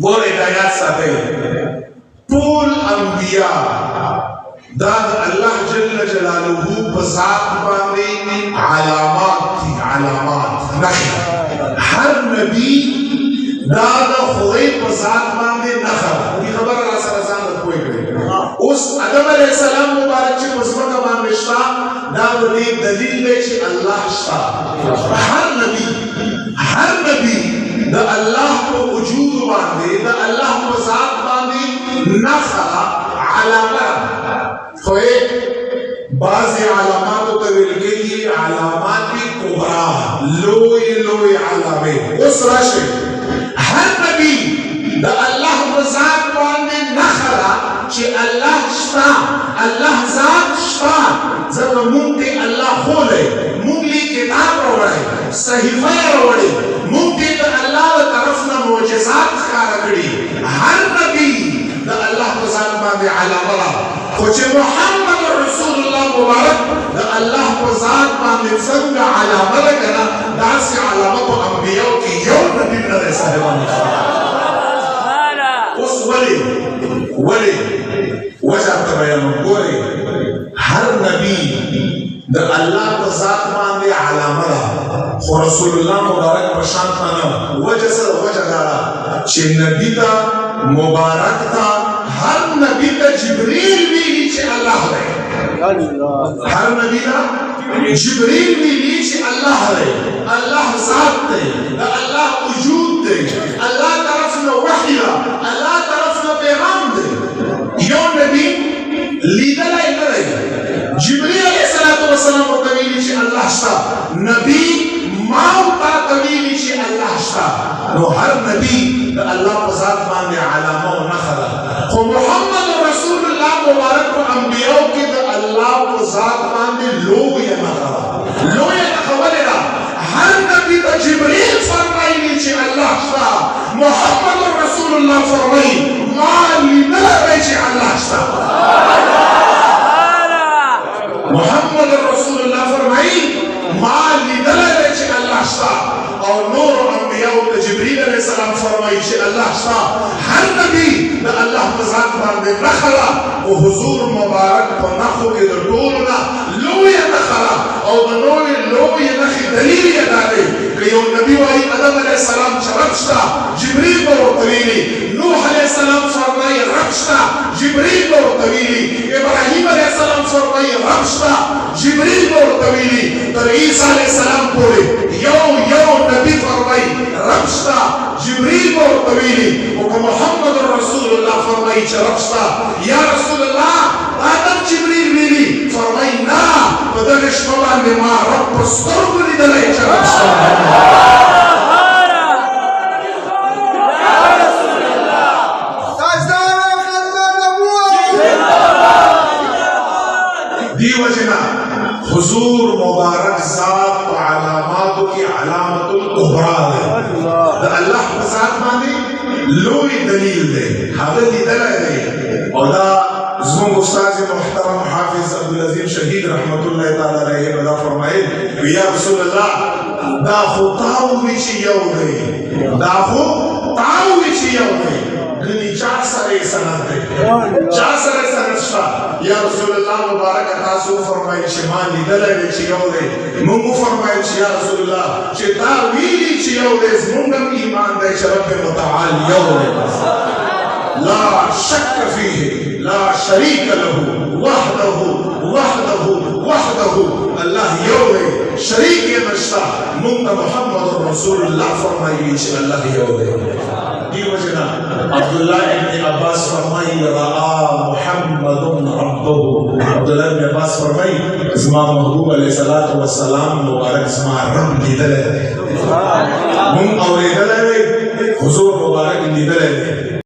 گور ہدایات ساتے طول انبیاء داد اللہ جل جلالہ بذات باندے علامات تھی، علامات نخل. ہر نبی داد خدای بذات باندے نخل. یہ خبر اللہ صلی اللہ علیہ وسلم کوئی کرے اس آدم علیہ السلام مبارک چی بزمکہ باندے شتا دا ولی دلیل دے چی اللہ شتا. ہر نبی دا اللہ کو وجود باندے دا اللہ کو ذات باندے نخل علامہ. خوئے بعضی علامات کو طویل کے لیے علامات کبرا لوئی علامے اس رشے. ہر نبی دا اللہ کو ذات باندے نخل چی اللہ شتا، اللہ ذات شتا. ذرا مونتے اللہ کھولے، مونگلی کتاب روڑے، صحیفہ روڑے، مونتے دا اللہ دا طرفنا معجزات خارکڑی. ہر نبی دا اللہ کو ذات باندے علامہ خوچ محمد رسول اللہ مبارک دا اللہ کو ذات باندے سنگ علامہ لگنا دا سے علامہ کو انبیاء کی یو نبی نرے صاحبان اس ولی وجہ تبیان گوری. ہر نبی دا اللہ کو ذات باندے علامہ خو رسول اللہ مبارک پرشان تانا وجہ سر وجہ دارا چھ نبی دا مبارک تا ہر نبی تا جبریل بھی نیچے اللہ رہے. ہر نبی تا جبریل بھی نیچے اللہ رہے. اللہ ذات دے، اللہ وجود دے، اللہ طرفنا وحی دا، اللہ طرفنا پیغام دے. یو نبی لیدل ہے کرے جبریل علیہ السلام و طویلی چی اللہ شتا. نبی ماؤتا طویلی چی اللہ شتا. نو ہر نبی دا اللہ کو ذات باندے علامہ و نخلا. خو محمد رسول اللہ مبارک و انبیاء کی دا اللہ کو ذات باندے لوگ یا نخلا. لوگ یا نخوالے دا ہر نبی دا جبریل فرمائی نیچے اللہ شتا. محمد رسول اللہ فرمائی مالی دلہ بیچے اللہ شتا. محمد رسول اللہ فرمائی مالی دلہ بیچے اللہ شتا. اور نور انبیاء و جبریل علیہ السلام فرمائی چھے اللہ شتا. ہر نبی دا اللہ بذات باندے نخلا و حضور مبارک و نخو کے در دولنا لوی نخلا اور لوی نخی دلیل یدارے کہ یو نبی وائی آدم علیہ السلام چھ رب شتا جبریل برو طویلی. نوح علیہ السلام فرمائی رب شتا جبریل برو طویلی. ابراہیم علیہ السلام فرمائی رب شتا جبریل برو طویلی. در عیسیٰ علیہ السلام پورے یو نبی فرمائی رب شتا جبریل برو طویلی. وکا محمد رسول اللہ فرمائی چھ رب شتا. یا رسول اللہ آدم جبریل بیلی فرمائی نا بدلش مبان ما رب پسترگ لی دلائی چھ رب شتا. وجنا حضور مبارک ذات و علاماتوں کی علامت القبرا ہے. اللہ ذات مانے لوی دلیل دے حضرت دلائے دے. اور دا زمان استاذ محترم حافظ عبدالعظیم شہید رحمت اللہ تعالی علیہ بدا فرمائے یا رسول اللہ دا خو تاوی چی یو دے، دا خو تاوی چی یو دے. گنی چار سارے سنت دے، چار سارے سنت شتا. یا رسول اللہ مبارک تاسو فرمائی چھ مالی دلائی چھ یو دے. منگو فرمائی چھ یا رسول اللہ چھ تاویلی چھ یو دے. منگم ایمان دے چھ رب متعال یو دے. لا شک فیہ لا شریک لہو وحدہ اللہ یو دے شریک نشتا. منگا محمد رسول اللہ فرمائی چھ اللہ یو دے. دی وجنا عبداللہ ابن عباس فرمائی رآ محمد ربہ. عبداللہ ابن عباس فرمائی زمان محبوب علیہ السلام مبارک زمان رب دی دلے من اوری دلے حضور مبارک دی دلے